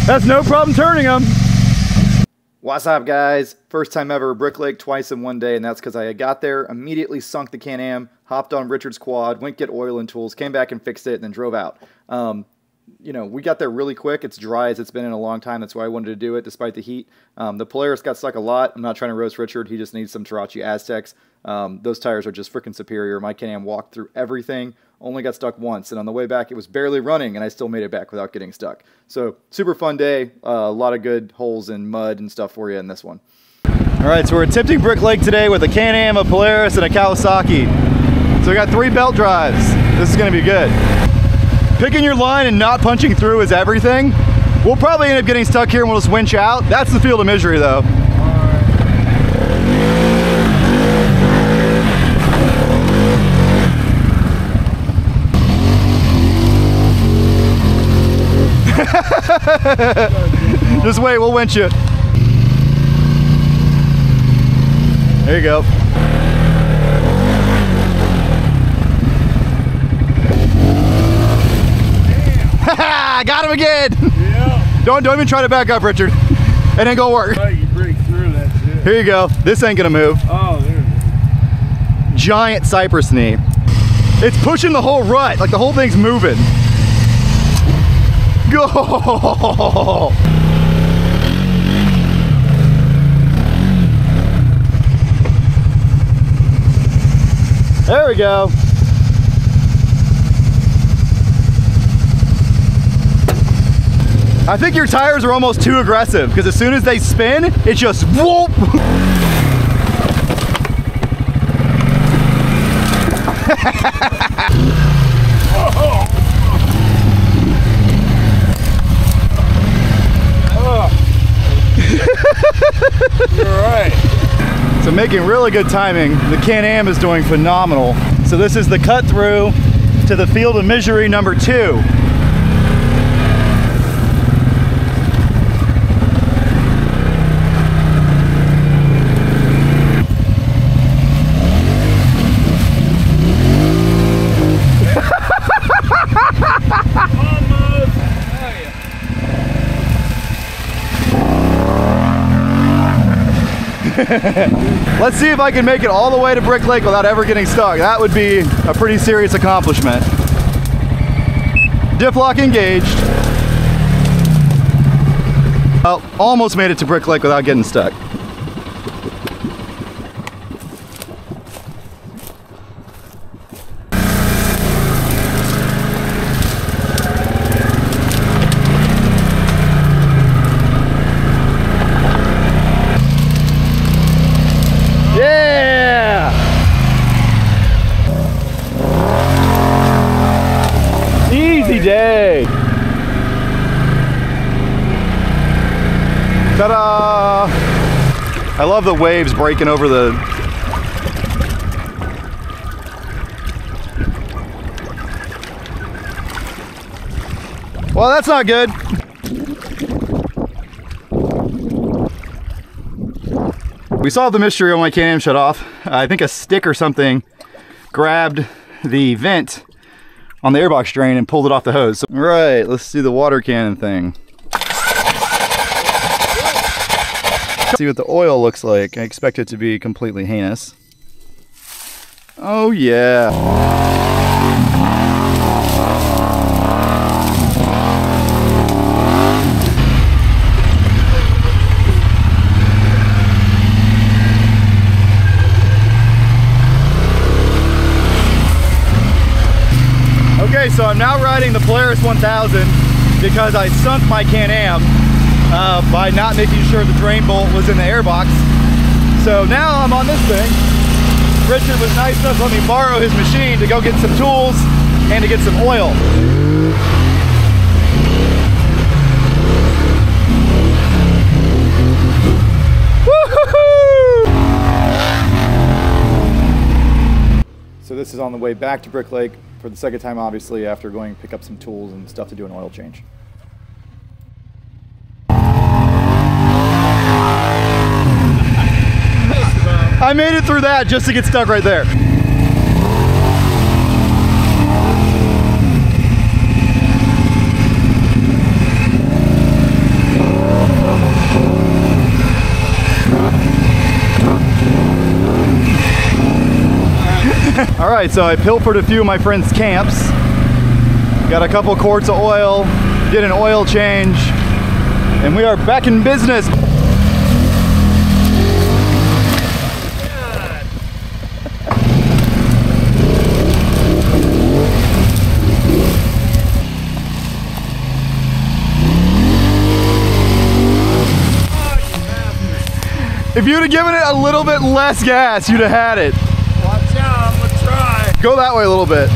That's no problem turning them. What's up, guys? First time ever Brick Lake twice in one day, and that's because I got there, immediately sunk the Can-Am, hopped on Richard's quad, went get oil and tools, came back and fixed it, and then drove out. You know, we got there really quick. It's dry as it's been in a long time. That's why I wanted to do it despite the heat. The Polaris got stuck a lot. I'm not trying to roast Richard. He just needs some Tarachi Aztecs. Those tires are just freaking superior. My Can-Am walked through everything, only got stuck once, and on the way back it was barely running, and I still made it back without getting stuck. So super fun day. A lot of good holes and mud and stuff for you in this one. All right, so we're attempting Brick Lake today with a Can-Am, a Polaris, and a Kawasaki. So we got 3 belt drives. This is going to be good. Picking your line and not punching through is everything. We'll probably end up getting stuck here and we'll just winch out. That's the field of misery though. Just wait, we'll winch you. There you go. I got him again! Yeah. Don't even try to back up, Richard. It ain't gonna work. You break through, that's it. Here you go. This ain't gonna move. Oh, there it is. Giant cypress knee. It's pushing the whole rut, like the whole thing's moving. Go! There we go. I think your tires are almost too aggressive because as soon as they spin, it just whoop. You're right. So making really good timing. The Can-Am is doing phenomenal. So this is the cut through to the field of misery number 2. Let's see if I can make it all the way to Brick Lake without ever getting stuck. That would be a pretty serious accomplishment. Diff lock engaged. Well, almost made it to Brick Lake without getting stuck. Day. Ta-da! I love the waves breaking over the... Well, that's not good. We solved the mystery on my Can-Am shut off. I think a stick or something grabbed the vent on the airbox drain and pulled it off the hose. So, right, let's do the water cannon thing. See what the oil looks like. I expect it to be completely heinous. Oh yeah. Okay, so I'm now riding the Polaris 1000 because I sunk my Can-Am by not making sure the drain bolt was in the airbox. So now I'm on this thing. Richard was nice enough to let me borrow his machine to go get some tools and to get some oil. So this is on the way back to Brick Lake for the second time, obviously, after going to pick up some tools and stuff to do an oil change. I made it through that just to get stuck right there. right, so I pilfered a few of my friends' camps. Got a couple quarts of oil, did an oil change, and we are back in business. If you'd have given it a little bit less gas, you'd have had it. Watch out, I'm gonna try. Go that way a little bit.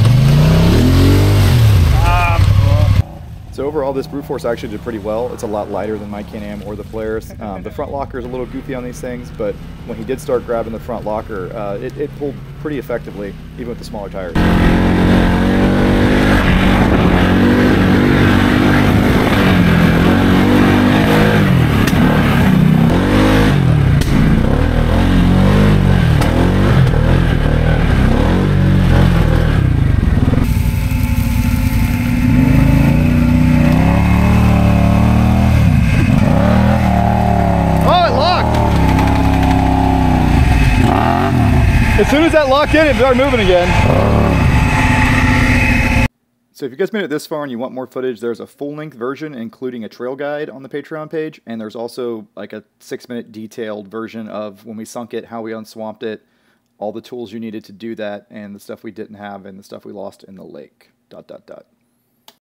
So overall, this brute force actually did pretty well. It's a lot lighter than my Can-Am or the Polaris. The front locker is a little goofy on these things, but when he did start grabbing the front locker, it pulled pretty effectively, even with the smaller tires. As soon as that locked in, it started moving again. So if you guys made it this far and you want more footage, there's a full-length version including a trail guide on the Patreon page, and there's also like a 6-minute detailed version of when we sunk it, how we unswamped it, all the tools you needed to do that, and the stuff we didn't have, and the stuff we lost in the lake. ...